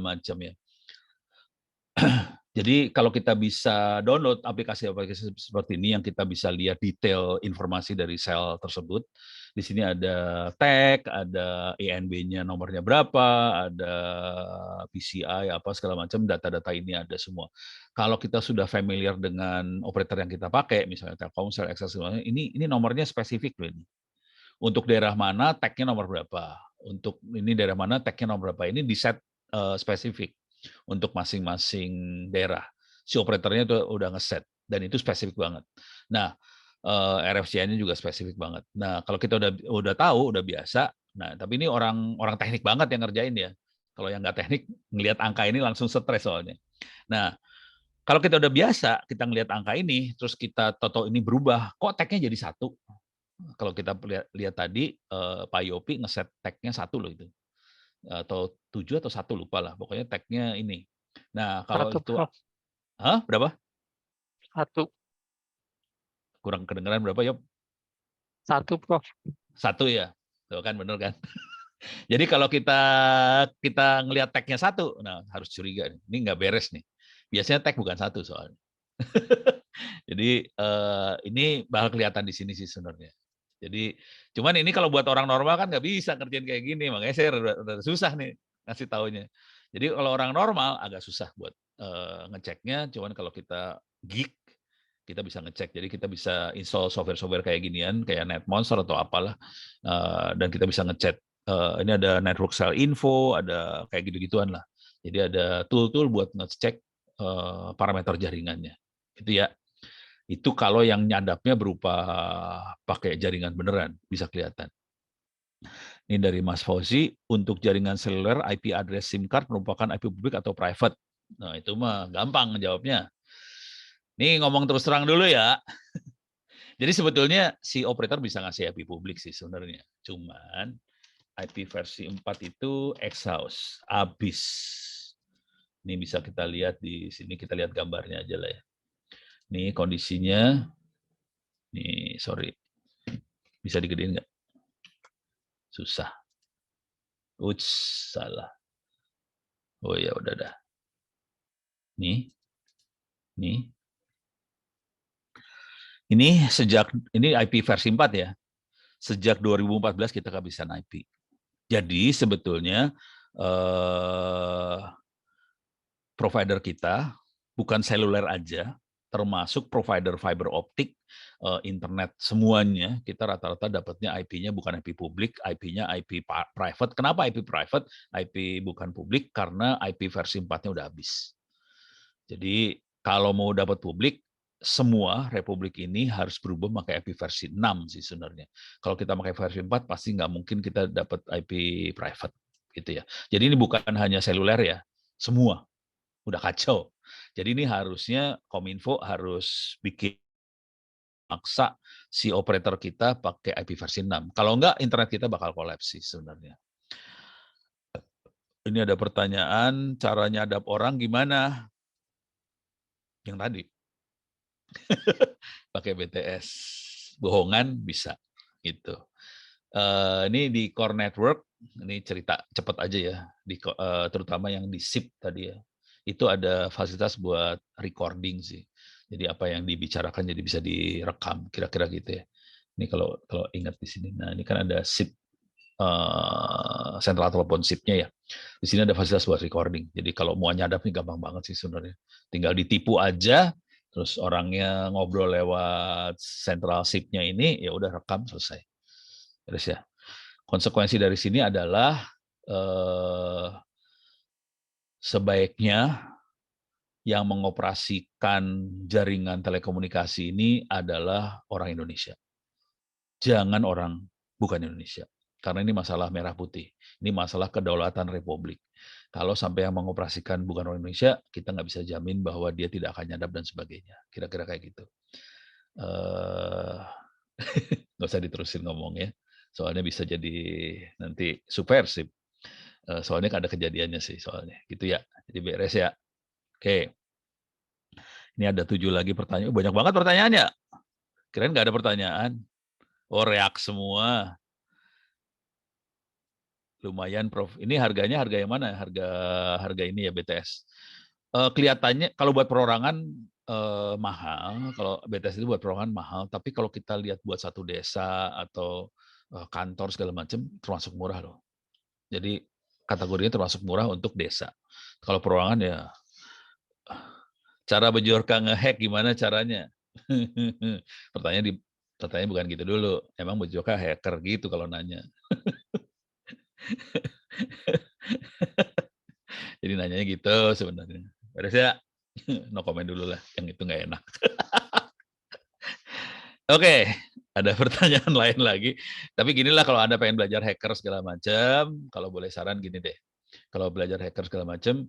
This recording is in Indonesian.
macam ya. Jadi kalau kita bisa download aplikasi-aplikasi seperti ini yang kita bisa lihat detail informasi dari sel tersebut. Di sini ada tag, ada ENB-nya nomornya berapa, ada PCI apa segala macam, data-data ini ada semua. Kalau kita sudah familiar dengan operator yang kita pakai, misalnya Telkomsel, XL, ini nomornya spesifik loh ini. Untuk daerah mana tag-nya nomor berapa. Untuk ini daerah mana tag-nya nomor berapa. Ini di set spesifik untuk masing-masing daerah. Si operatornya itu udah ngeset dan itu spesifik banget. Nah, RFCI-nya juga spesifik banget. Nah, kalau kita udah tahu, udah biasa. Nah, tapi ini orang teknik banget yang ngerjain ya. Kalau yang nggak teknik, ngelihat angka ini langsung stres soalnya. Nah, kalau kita udah biasa, kita ngelihat angka ini, terus kita tahu ini berubah, kok tag-nya jadi satu? Kalau kita lihat tadi, Pak Yopi ngeset tag-nya 1 loh itu. Atau 7 atau 1 lupa lah, pokoknya tag-nya ini. Nah, kalau 1, itu Prof. berapa? 1. Kurang kedengeran berapa, Yop? 1, Prof. 1 ya? Tuh kan, bener kan? Jadi kalau kita ngelihat tag-nya 1, nah harus curiga nih, ini nggak beres nih. Biasanya tag bukan 1 soalnya. Jadi, ini bakal kelihatan di sini sih sebenarnya. Jadi, cuman ini kalau buat orang normal kan nggak bisa ngerjain kayak gini, makanya saya rada susah nih ngasih taunya. Jadi kalau orang normal agak susah buat, ngeceknya, cuman kalau kita geek, kita bisa ngecek. Jadi kita bisa install software-software kayak ginian, kayak NetMonster atau apalah, dan kita bisa ngecek, ini ada network cell info, ada kayak gitu-gituan lah. Jadi ada tool-tool buat ngecek, parameter jaringannya, gitu ya. Itu kalau yang nyadapnya berupa pakai jaringan beneran, bisa kelihatan. Ini dari Mas Fauzi, untuk jaringan seluler IP address SIM card merupakan IP publik atau private? Nah, itu mah gampang jawabnya. Nih ngomong terus terang dulu ya. Jadi sebetulnya si operator bisa ngasih IP publik sih sebenarnya. Cuman IP versi 4 itu exhaust, habis. Ini bisa kita lihat di sini, kita lihat gambarnya aja lah ya. Ini kondisinya, nih sorry, bisa digedein nggak? Susah. Uts, salah. Oh ya udah dah. Nih, nih. Ini IP versi 4 ya. Sejak 2014 kita kehabisan IP. Jadi sebetulnya provider kita bukan seluler aja, termasuk provider fiber optik, internet semuanya, kita rata-rata dapatnya IP-nya bukan IP publik, IP-nya IP private. Kenapa IP private? IP bukan publik karena IP versi 4-nya udah habis. Jadi kalau mau dapat publik, semua republik ini harus berubah pakai IP versi 6 sih sebenarnya. Kalau kita pakai versi 4 pasti nggak mungkin kita dapat IP private gitu ya. Jadi ini bukan hanya seluler ya, semua udah kacau. Jadi ini harusnya Kominfo harus bikin maksa si operator kita pakai IP versi 6. Kalau enggak internet kita bakal kolaps sih sebenarnya. Ini ada pertanyaan, cara nyadap orang gimana? Yang tadi. Pakai BTS. Bohongan bisa gitu. Ini di Core Network, ini cerita cepat aja ya, terutama yang di SIP tadi ya. Itu ada fasilitas buat recording sih. Jadi apa yang dibicarakan jadi bisa direkam, kira-kira gitu ya. Ini kalau ingat di sini. Nah, ini kan ada SIP, sentral telepon SIP-nya ya. Di sini ada fasilitas buat recording. Jadi kalau mau nyadap nih gampang banget sih sebenarnya. Tinggal ditipu aja, terus orangnya ngobrol lewat sentral SIP-nya ini, ya udah rekam selesai. Terus ya, konsekuensi dari sini adalah sebaiknya yang mengoperasikan jaringan telekomunikasi ini adalah orang Indonesia. Jangan orang bukan Indonesia. Karena ini masalah merah putih. Ini masalah kedaulatan republik. Kalau sampai yang mengoperasikan bukan orang Indonesia, kita nggak bisa jamin bahwa dia tidak akan nyadap dan sebagainya. Kira-kira kayak gitu. Nggak usah diterusin ngomongnya. Soalnya bisa jadi nanti subversif. Soalnya ada kejadiannya sih soalnya. Gitu ya. Jadi beres ya. Oke. Ini ada 7 lagi pertanyaan. Banyak banget pertanyaannya. Kirain nggak ada pertanyaan. Oh, reak semua. Lumayan, Prof. Ini harganya harga yang mana? Harga ini ya BTS. Kelihatannya kalau buat perorangan mahal. Kalau BTS itu buat perorangan mahal. Tapi kalau kita lihat buat satu desa atau kantor segala macam, termasuk murah loh. Jadi kategorinya termasuk murah untuk desa. Kalau perorangan ya, cara Bejorka ngehack gimana caranya? Pertanyaan bukan gitu dulu. Emang Bejorka hacker gitu kalau nanya. Jadi nanyanya gitu sebenarnya. Beres ya? No comment dulu lah, yang itu nggak enak. Oke, ada pertanyaan lain lagi. Tapi ginilah kalau Anda pengen belajar hacker segala macam, kalau boleh saran gini deh. Kalau belajar hacker segala macam,